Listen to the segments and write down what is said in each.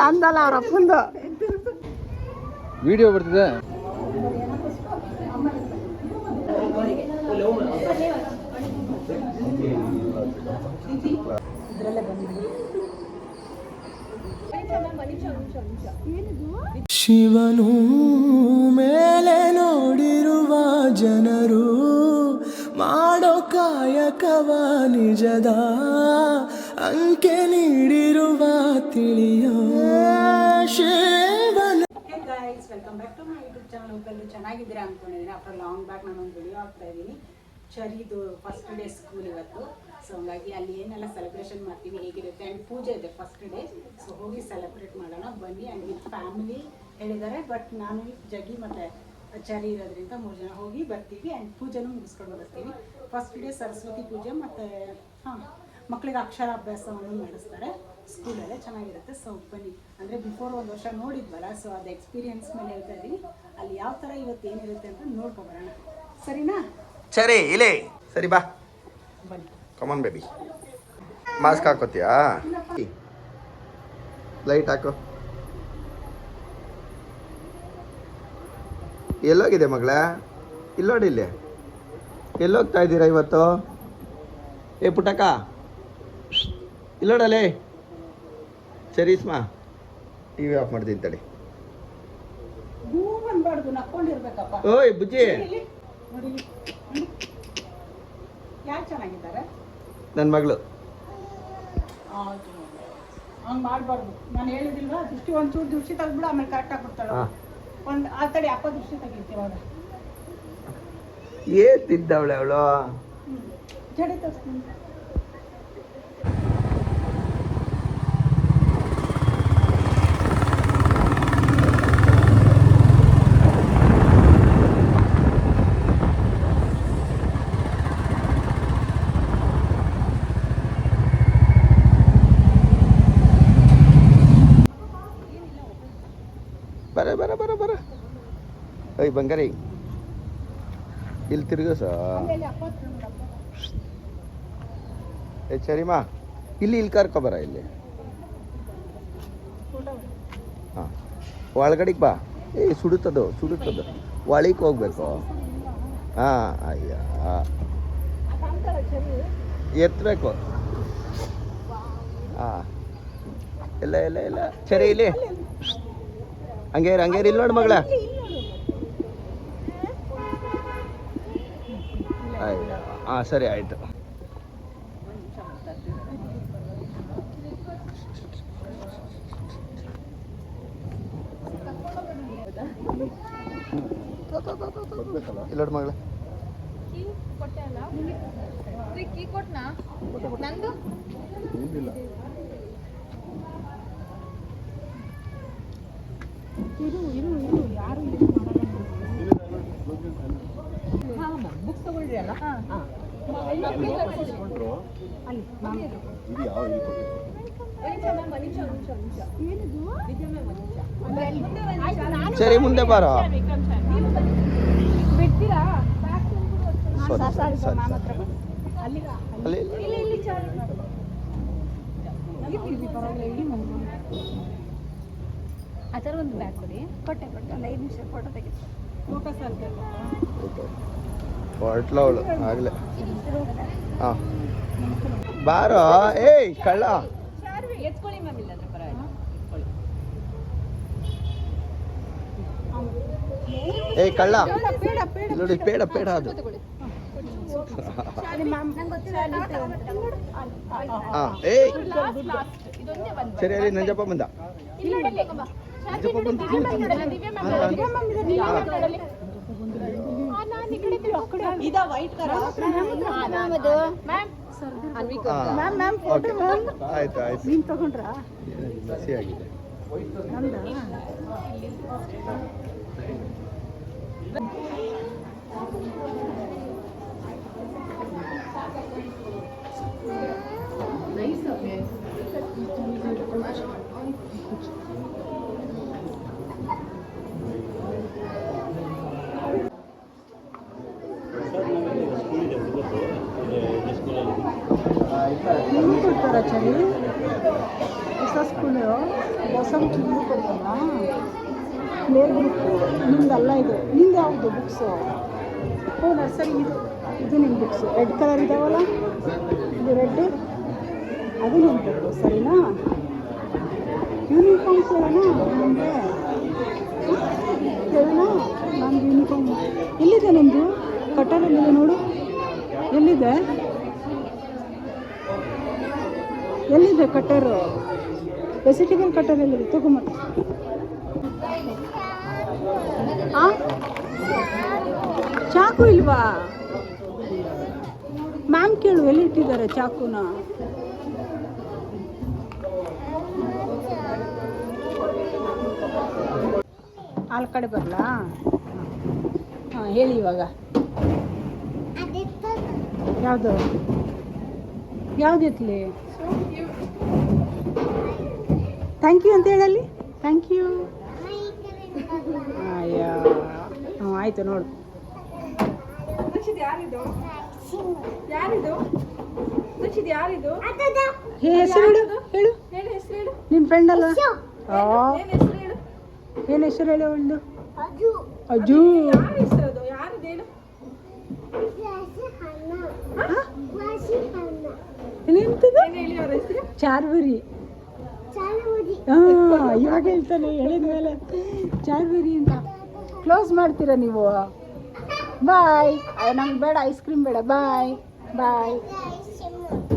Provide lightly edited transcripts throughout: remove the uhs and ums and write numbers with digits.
ನಂದಲ್ಲ ಅವ್ರ ಅಪ್ಪಂದು ವಿಡಿಯೋ ಬರ್ತಿದೆ. ಶಿವನು ಮೇಲೆ ನೋಡಿರುವ ಜನರು ಮಾಡೋ ಕಾಯಕವ ನಿಜದ ಅಂಕೆ ನೀಡಿರುವ ತಿಳಿಯೋ ಶಿವನು. Welcome back to my YouTube channel. ಎಲ್ಲರೂ ಚೆನ್ನಾಗಿದ್ದೀರಾ ಅಂದ್ಕೊಂಡಿದ್ದೀನಿ. ಆಫ್ಟರ್ ಲಾಂಗ್ ಬ್ಯಾಕ್ ನಾನೊಂದು ವಿಡಿಯೋ ಹಾಕ್ತಾ ಇದ್ದೀನಿ. ಚರಿದು ಫಸ್ಟ್ ಡೇ ಸ್ಕೂಲ್ ಇವತ್ತು. ಸೊ ಹಂಗಾಗಿ ಅಲ್ಲಿ ಏನೆಲ್ಲ ಸೆಲೆಬ್ರೇಷನ್ ಮಾಡ್ತೀವಿ ಹೇಗಿರುತ್ತೆ ಆ್ಯಂಡ್ ಪೂಜೆ ಇದೆ ಫಸ್ಟ್ ಡೇ. ಸೊ ಹೋಗಿ ಸೆಲೆಬ್ರೇಟ್ ಮಾಡೋಣ ಬನ್ನಿ. ಆ್ಯಂಡ್ ವಿತ್ ಫ್ಯಾಮಿಲಿ ಹೇಳಿದ್ದಾರೆ, ಬಟ್ ನಾನು ಜಗ್ಗಿ ಮತ್ತು ಚರಿ ಇರೋದ್ರಿಂದ 3 ಜನ ಹೋಗಿ ಬರ್ತೀವಿ. ಆ್ಯಂಡ್ ಪೂಜೆನೂ ಮುಗಿಸ್ಕೊಂಡು ಬರ್ತೀವಿ. ಫಸ್ಟ್ ಡೇ ಸರಸ್ವತಿ ಪೂಜೆ ಮತ್ತು ಮಕ್ಕಳಿಗೆ ಅಕ್ಷರಾಭ್ಯಾಸವನ್ನು ನಡೆಸ್ತಾರೆ ಸ್ಕೂಲಲ್ಲೇ, ಚೆನ್ನಾಗಿರುತ್ತೆ. ಸೊ ಬನ್ನಿ. ಅಂದರೆ ಬಿಫೋರ್ 1 ವರ್ಷ ನೋಡಿದ್ವಲ್ಲ, ಸೊ ಅದು ಎಕ್ಸ್ಪೀರಿಯನ್ಸ್ ಮೇಲೆ ಹೇಳ್ತಾ ಇದ್ದೀವಿ. ಅಲ್ಲಿ ಯಾವ ಥರ ಇವತ್ತು ಏನಿರುತ್ತೆ ಅಂತ ನೋಡ್ಕೊಬರೋಣ, ಸರಿನಾ? ಸರಿ ಇಲ್ಲೇ ಸರಿ ಬಾ. ಬನ್ನಿ. ಕಮಾನ್ ಬೇಬಿ. ಮಾಸ್ಕ್ ಹಾಕೋತೀಯಾ? ಲೈಟ್ ಹಾಕೋ. ಎಲ್ಲೋಗಿದೆ ಮಗಳ? ಇಲ್ಲೋಡಿ, ಇಲ್ಲಿ ಎಲ್ಲೋಗ್ತಾ ಇದ್ದೀರಾ ಇವತ್ತು? ಏ ಪುಟಕ, ಇಲ್ಲೋಡಲೇ. ಸರೀಸ್ಮಾ, ಟಿ ವಿ ಆಫ್ ಮಾಡ್ತೀನಿ ತಡಿ. ಓಯ್ ಬುಜ್ಜಿ, ಯಾರು ಚೆನ್ನಾಗಿದ್ದಾರೆ? ನನ್ನ ಮಗಳು. ಹಂಗೆ ಮಾಡಬಾರ್ದು. ನಾನು ಹೇಳಿದಿಲ್ವಾ, ದೃಷ್ಟಿ ಒಂಚೂರು ದೃಷ್ಟಿ ತೆಗೆದ್ಬಿಡು, ಆಮೇಲೆ ಕರೆಕ್ಟಾಗಿ ಕೊಡ್ತಾಳೆ. ಒಂದು ಆ ತಡಿ ಅಪ್ಪ ದೃಷ್ಟಿ ತೆಗಿತೀವಿ. ಅವಾಗ ಏತಿದ್ದವಳೆ ಅವಳು. ಜಡಿ ತಗ್ಸ್ತೀನಿ. ಬರ ಬರ ಬರ ಬರ. ಓಯ್ ಬಂಗಾರಿ, ಇಲ್ಲಿ ತಿರುಗ ಸ. ಏ ಸರಿಮಾ, ಇಲ್ಲಿ ಕರ್ಕೊಬರ. ಇಲ್ಲಿ ಹಾಂ, ಒಳಗಡೆಗೆ ಬಾ. ಏ ಸುಡುತ್ತದು ಸುಡುತ್ತದು, ಒಳಗೆ ಹೋಗ್ಬೇಕು. ಹಾಂ, ಅಯ್ಯ ಎತ್ತಬೇಕು. ಹಾಂ, ಎಲ್ಲ ಎಲ್ಲ ಎಲ್ಲ ಸರಿ. ಇಲ್ಲಿ ಹಂಗೇರಿ ಹಂಗೇರಿ. ಇಲ್ಲಿ ನೋಡಿ ಮಗಳ. ಹಾಂ ಸರಿ ಆಯಿತು. ಇಲ್ಲೋಡು ಮಗಳ. ಯಾರು ಬುಕ್ಸ್ ತಗೊಳ್ರಿ ಅಲ್ಲ. ಸರಿ ಮುಂದೆ ಬಾರೋ. ಬಿಡ್ತೀರಾ? ಆ ಥರ ಒಂದು ಬ್ಯಾಗ್ ಕೊಡಿ. ಕೊಟ್ಟೆ ಒಂದು 5 ನಿಮಿಷ ಫೋಟೋ ತೆಗಿತು. ಫೋಕಸ್ ಆಗ್ತದೆ. ಹೊರಟ್ಲವಳು ಆಗಲೇ. ಹಾಂ ಬಾರೋ. ಏಯ್ ಕಳ್ಳ, ಎತ್ಕೊಳ್ಳಿ ಮ್ಯಾಮ್. ಇಲ್ಲ ಅಂದ್ರೆ ಪರವಾಗಿಲ್ಲ. ಏಯ್ ಕಳ್ಳ ನೋಡಿ, ಪೇಡ ಪೇಡ ಅದು. ಹಾಂ ಏಯ್ ಸರಿ. ಅಲ್ಲಿ ನಂಜಪ್ಪ ಬಂದ. ನಂಜಪ್ಪ ಬಂದ. ಆಯ್ತು ಆಯ್ತು. ನೀನು ತಗೊಂಡ್ರಾ? ಹಸಿ ಆಗಿದೆ. ಕೊಡ್ತಾರ ಚಳಿ ಹೊಸ ಸ್ಕೂಲು ಹೊಸ ನರ್ಸರಿ ಚಿಕ್ಕ ಬರುತ್ತಲ್ಲ ಪ್ಲೇ ಗ್ರೂಪು ನಿಮ್ದಲ್ಲ ಇದು ನಿಮ್ದು ಯಾವುದು ಬುಕ್ಸು? ಓ ನರ್ಸರಿ ಇದು ನಿಮ್ಮ ಬುಕ್ಸು ರೆಡ್ ಕಲರ್ ಇದಾವಲ್ಲ, ಇದು ರೆಡ್, ಅದು ನಿಮ್ಮ ಬುಕ್ಕು ಸರಿನಾ? ಯೂನಿಫಾರ್ಮ್ ಕೇಳೋಣ ನಮಗೆ, ಕೇಳೋಣ ನಮ್ದು ಯೂನಿಫಾರ್ಮ್ ಎಲ್ಲಿದೆ? ನಿಮ್ಮದು ಕಟ್ಟರಲ್ಲಿದೆ ನೋಡು, ಎಲ್ಲಿದೆ ಎಲ್ಲಿದೆ ಕಟ್ಟರು? ವೆಜಿಟೇಬಲ್ ಕಟ್ಟರ್ ಎಲ್ಲಿದೆ? ತಗೊಂಬ. ಹಾಂ ಚಾಕು ಇಲ್ವಾ? ಮ್ಯಾಮ್ ಕೇಳು ಎಲ್ಲಿಟ್ಟಿದ್ದಾರೆ ಚಾಕುನ. ಆ ಕಡೆ ಬರಲಾ? ಹಾಂ ಹೇಳಿ ಇವಾಗ. ಯಾವುದು ಯಾವ್ದು ಎತ್ತಲಿ? ಥ್ಯಾಂಕ್ ಯು ಅಂತ ಹೇಳಲ್ಲಿ. Thank you. ಅಯ್ಯೋ ಹ್ಞೂ ಆಯಿತು ನೋಡು. ಹೆಸರು ಹೇಳು, ನಿನ್ನ ಫ್ರೆಂಡ್ ಅಲ್ಲ? ಏನು ಹೆಸರು ಹೇಳು ಒಂದು? ಅಜ್ಜು. ಚಾರ್ವರಿ. ಹಾಂ ಇವಾಗ ಹೇಳ್ತಾನೆ, ಹೇಳಿದ ಮೇಲೆ ಚಾರ್ವರಿ ಅಂತ. ಕ್ಲೋಸ್ ಮಾಡ್ತೀರಾ ನೀವು? ಬಾಯ್. ನಂಗೆ ಬೇಡ ಐಸ್ ಕ್ರೀಮ್, ಬೇಡ. ಬಾಯ್ ಬಾಯ್.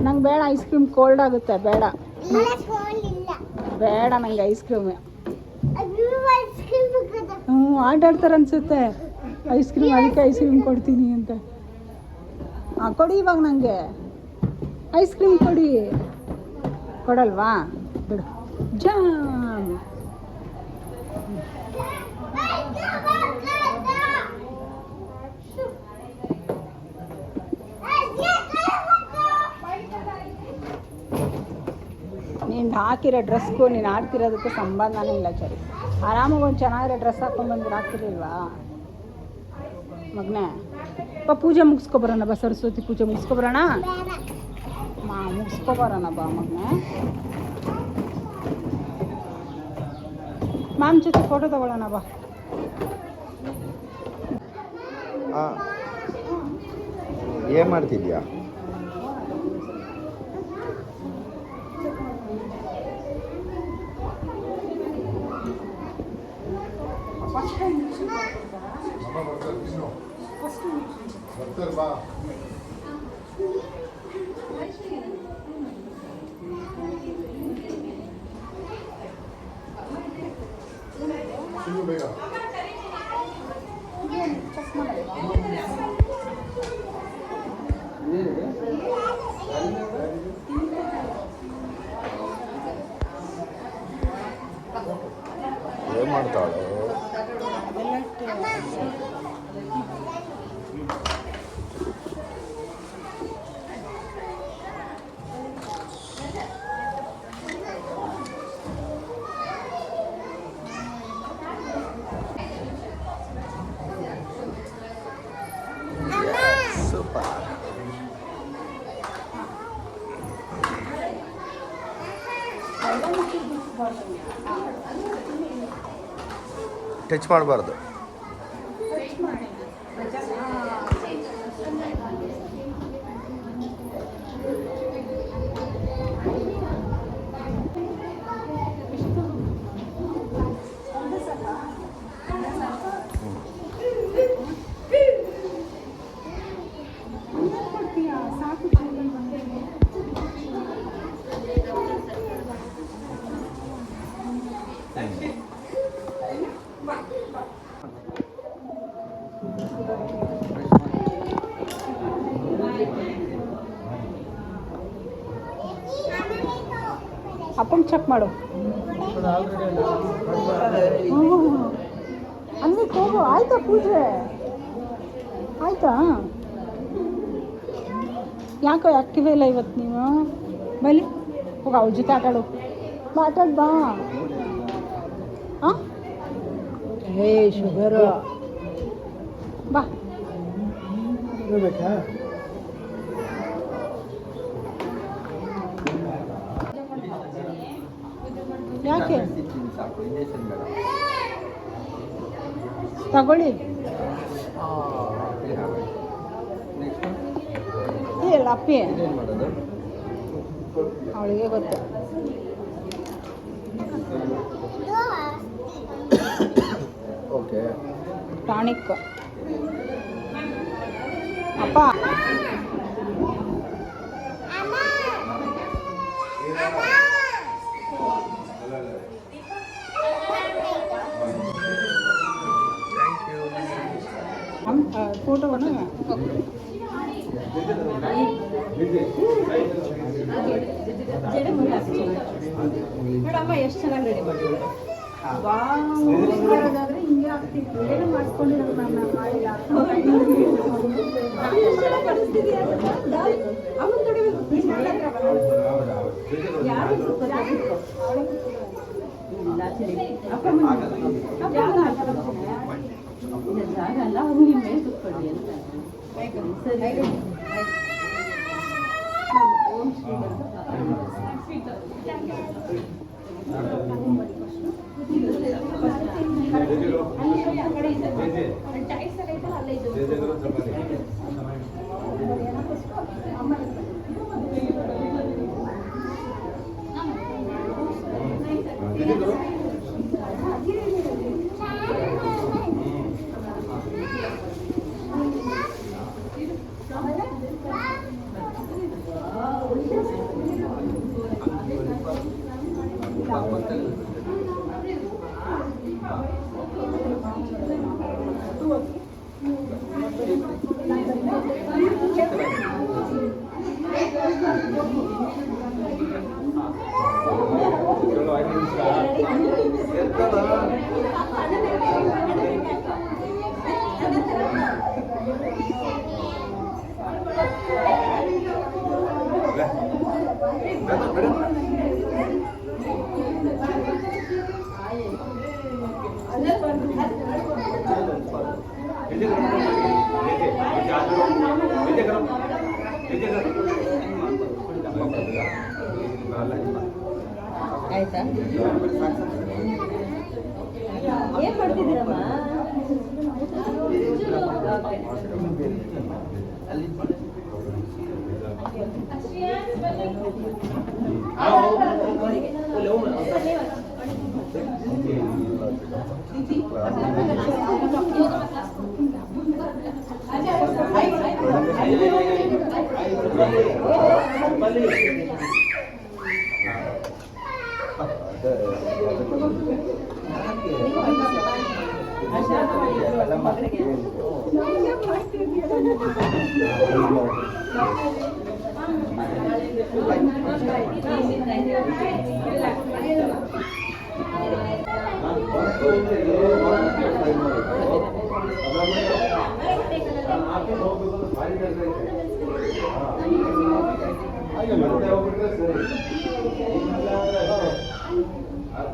ನಂಗೆ ಬೇಡ ಐಸ್ ಕ್ರೀಮ್, ಕೋಲ್ಡ್ ಆಗುತ್ತೆ. ಬೇಡ ಬೇಡ ನಂಗೆ ಐಸ್ ಕ್ರೀಮ್. ಹ್ಞೂ ಆಟಾಡ್ತಾರೆ ಅನ್ಸುತ್ತೆ ಐಸ್ ಕ್ರೀಮ್, ಅದಕ್ಕೆ ಐಸ್ ಕ್ರೀಮ್ ಕೊಡ್ತೀನಿ ಅಂತ. ಹಾಂ ಕೊಡಿ ಇವಾಗ ನನಗೆ ಐಸ್ ಕ್ರೀಮ್ ಕೊಡಿ. ಕೊಡಲ್ವಾ? ಬಿಡು. ಜಾಮ್. ನೀನು ಹಾಕಿರೋ ಡ್ರೆಸ್ಗೂ ನೀನು ಆಡ್ತಿರೋದಕ್ಕೂ ಸಂಬಂಧನೇ ಇಲ್ಲ ಸರಿ. ಆರಾಮಾಗಿ ಒಂದು ಚೆನ್ನಾಗಿರೋ ಡ್ರೆಸ್ ಹಾಕ್ಕೊಂಡ್ಬಂದ್ರೆ ಆಗ್ತಿರ್ಲಿಲ್ವಾ ಮಗನೇ? ಪೂಜೆ ಮುಗಿಸ್ಕೊಬರೋಣ ಬಾ, ಸರಸ್ವತಿ ಪೂಜೆ ಮುಗಿಸ್ಕೊಬರೋಣ. ಮುಗಿಸ್ಕೊಬರೋಣ ಬಾ ಮಗನೇ. ಮ್ಯಾಮ್ ಜೊತೆ ಫೋಟೋ ತಗೊಳ್ಳೋಣ ಬಾ. ಏನು ಮಾಡ್ತಿದ್ಯಾ? ಏನು ಮಾಡ್ತಾಳೆ? ಟಚ್ ಮಾಡಬಾರ್ದು. ಅಪ್ಪಂಗೆ ಚೆಕ್ ಮಾಡು. ಅಲ್ಲಿಗೆ ಹೋಗು. ಆಯ್ತಾ ಪೂಜೆ? ಆಯ್ತಾ? ಯಾಕೋ ಆ್ಯಕ್ಟಿವ್ ಇಲ್ಲ ಇವತ್ತು ನೀವು? ಬಲಿ ಹೋಗ, ಅವ್ರ ಜೊತೆ ಆಟಾಡು. ಮಾತಾಡ್ ಬಾ. ಹಾಂ ಹೇ ಶುಗರು ಬಾ. ಬೇಕಾ? ಯಾಕೆ ಸಾಕು ಇಂಜೆಕ್ಷನ್ ಬೇಡ. ತಗೊಳ್ಳಿ. ನೆಕ್ಸ್ಟ್ ಇಲ್ಲ ಅಪ್ಪಿ ಇದೇನು ಮಾಡೋದು? ಅವಳಿಗೆ ಗೊತ್ತು. ಓಕೆ ಟಾನಿಕ್ ಅಪ್ಪ. ಫೋಟೋವನ್ನು ನೋಡಮ್ಮ ಎಷ್ಟು ಚೆನ್ನಾಗಿ ರೆಡಿ ಮಾಡಿದ್ದಾರೆ. ಮಾಡೋದಾದ್ರೆ ಹಿಂಗೆ ಆಗ್ತಿತ್ತು. ಏನು ಮಾಡಿಸ್ಕೊಂಡಿರೋದು ನಾನು ಮಾಡಿಲ್ಲ. ಅವನು ತೊಡಿಬೇಕು. ಯಾರು ಜಾಗ ಅಲ್ಲ, ಅವ್ರು ನಿಮ್ಮ ಮೇಲೆ ಕೂತ್ಕೊಳ್ಳಿ ಅಂತ. ಸರಿ ಓಂ ಶ್ರೀ ಆಯ್ತಾ? ಏನ್ ಮಾಡ್ತಿದ್ದೀರಮ್ಮ?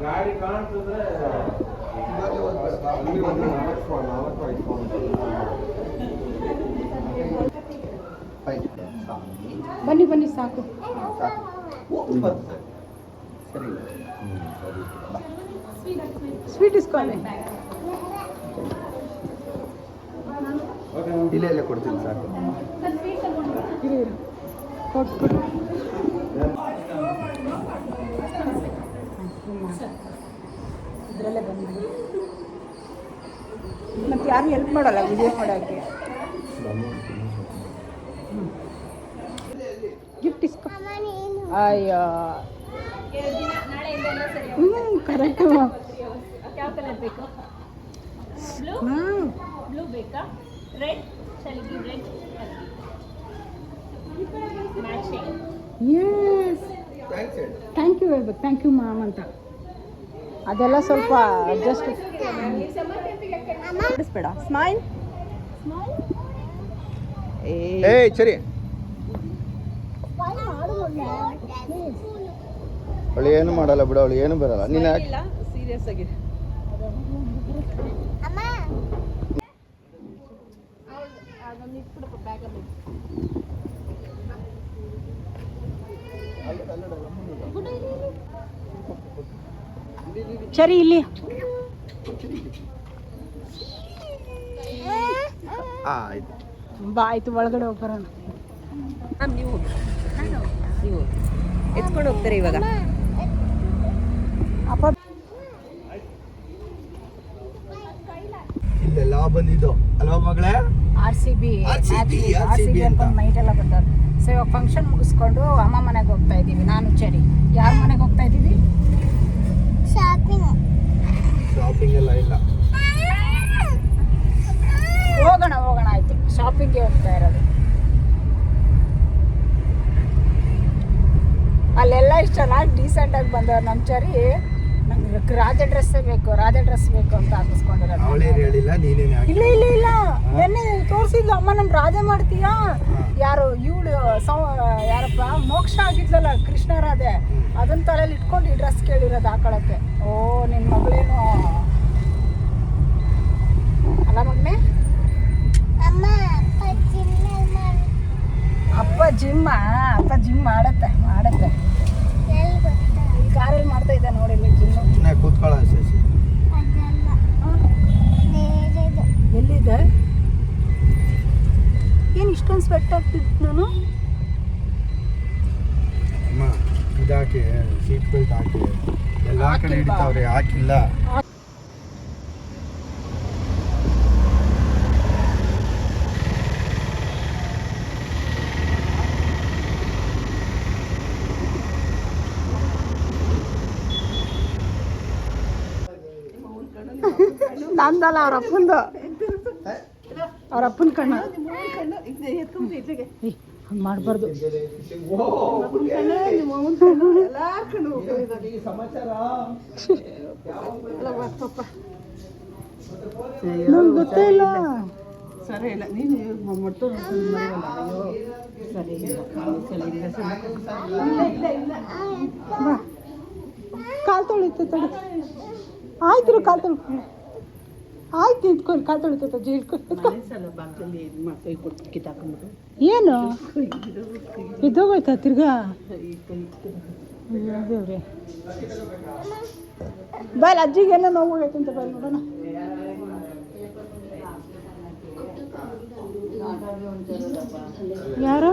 ಗಾಡಿ ಕಾಣ್ತದೆ. ಬನ್ನಿ ಬನ್ನಿ ಸಾಕು. ಸ್ವೀಟ್ ಇಸ್ಕೊಳ್ಳಿ. ಇಲ್ಲೇ ಕೊಡ್ತೀನಿ ಸಾಕು. ಕೊಟ್ಟು ಇದರಲ್ಲೇ ಬಂದು ಮತ್ತೆ ಯಾರು ಹೆಲ್ಪ್ ಮಾಡಲ್ಲ ವಿಡಿಯೋ ಮಾಡೋಕ್ಕೆ. ಗಿಫ್ಟ್ ಇಸ್ಕೊ. ಅಯ್ಯೋ ಕರೆಕ್ಟು. ಯಾವ ಕಲರ್ ಬೇಕು? ಬ್ಲೂ ಬೇಕಾ? Red? shall I give red? Matching. Yes thank you ಹೇಳ್ಬೇಕು. ಥ್ಯಾಂಕ್ ಯು ಮ್ಯಾಮ್ ಅಂತ. ಅದೆಲ್ಲ ಸ್ವಲ್ಪ ಅಡ್ಜಸ್ಟ್ ಬೇಡ. ಸ್ಮೈಲ್ ಏಯ್ ಸರಿ. ಅವಳು ಏನು ಮಾಡಲ್ಲ ಬಿಡು, ಅವಳು ಏನು ಬರಲ್ಲ. ನೀನು ಸೀರಿಯಸ್ ಆಗಿ ಚರಿ ಇಲ್ಲಿ ಆಯ್ತು. ಬಾ ಆಯ್ತು, ಒಳಗಡೆ ಹೋಗಿ ಬರೋಣ. ನೀವು ಎತ್ಕೊಂಡು ಹೋಗ್ತಾರೆ ಇವಾಗ. ಅಪ್ಪ ಇಲ್ಲೆಲ್ಲ ಬಂದಿದ್ದು ಅಲ್ವಾ ಮಗಳೇ? RCB RCB ಅಂತ ನೈಟ್ ಎಲ್ಲ ಬರ್ತಾರೆ. ಸೊ ಇವಾಗ ಫಂಕ್ಷನ್ ಮುಗಿಸ್ಕೊಂಡು ಅಮ್ಮ ಮನೆಗೆ ಹೋಗ್ತಾ ಇದ್ದೀವಿ. ನಾನು ಚರಿ ಯಾರ ಮನೆಗೆ ಹೋಗ್ತಾ ಇದ್ದೀವಿ? ಶಾಪಿಂಗ್ ಎಲ್ಲ ಇಲ್ಲ. ಹೋಗೋಣ ಆಯ್ತು. ಶಾಪಿಂಗ್ಗೆ ಹೋಗ್ತಾ ಇರೋದು. ಅಲ್ಲೆಲ್ಲ ಇಷ್ಟಲ್ಲ ಡೀಸೆಂಟಾಗಿ ಬಂದವ್ರು. ನಮ್ಮ ಚರಿ ನಂಗೆ ರಾಜ ಡ್ರೆಸ್ ಬೇಕು ಅಂತ ಹಾಕಿಸ್ಕೊಂಡಿರೋದು. ಅವಳೇನು ಹೇಳಿಲ್ಲ, ನೀನೇನು ಇಲ್ಲ ನೆನ್ನೆ ತೋರಿಸಿದ್ಲು ಅಮ್ಮ, ನನ್ ರಾಜ ಮಾಡ್ತೀಯಾ? ಯಾರು ಇವಳು ಯಾರಪ್ಪ ಮೋಕ್ಷ ಆಗಿದ್ಲಲ್ಲ ಕೃಷ್ಣ ರಾಧೆ, ಅದನ್ನ ತಲೆಯಲ್ಲಿ ಇಟ್ಕೊಂಡು ಈ ಡ್ರೆಸ್ ಕೇಳಿರೋದು ಹಾಕೊಳಕ್ಕೆ. ಓ ನಿನ್ ಮಗಳೇನು ಅಲ್ಲ ಮಗನೇ? ಅಪ್ಪ ಜಿಮ್ ಮಾಡತ್ತೆ ಕಾರಲ್ಲಿ ಮಾಡ್ತಾ ಇದ್ದ ನೋಡಿ ಜಿಮ್. ಕೂತ್ಕೊಳ್ಳ ಶಶಿ. ಎಲ್ಲಿದೆ? ಏನು ಇಷ್ಟೊಂದು ಸ್ವೆಟ್ ಆಗ್ತಿತ್ತು ನಾನು? ಅಮ್ಮ ಇದಾಕಿ ಸೀಟ್ ಬೆಲ್ಟ್ ಹಾಕಿ. ಎಲ್ಲ ಕಡೆ ಹಿಡಿತಾವ್ರೆ, ಹಾಕಿಲ್ಲ. ನಂದಲ್ಲ ಅವ್ರ ಅಪ್ಪಂದು ಕಣ್ಣು. ಹಂಗೆ ಮಾಡಬಾರ್ದು. ನಂಗೆ ಗೊತ್ತೇ ಇಲ್ಲ. ಸರಿ ಇಲ್ಲ ನೀನು ಕಾಲು ತೊಳಿತು ತಡಿ. ಆಯ್ತು ಕಾಲು ತೊಳಿ. ಆಯ್ತು ಇಟ್ಕೊಂಡು ಕಾಲು ತೊಳಿತ ಏನು ಬಿದ್ದೋಗೋಯ್ತಾ ತಿರ್ಗಾ? ದೇವ್ರೆ ಬಾಯ್ ಅಜ್ಜಿಗೆ ಏನೋ ನೋವು ಹೋಗೈತೆ ಅಂತ ಬಾಯ್ ನೋಡೋಣ. ಯಾರು?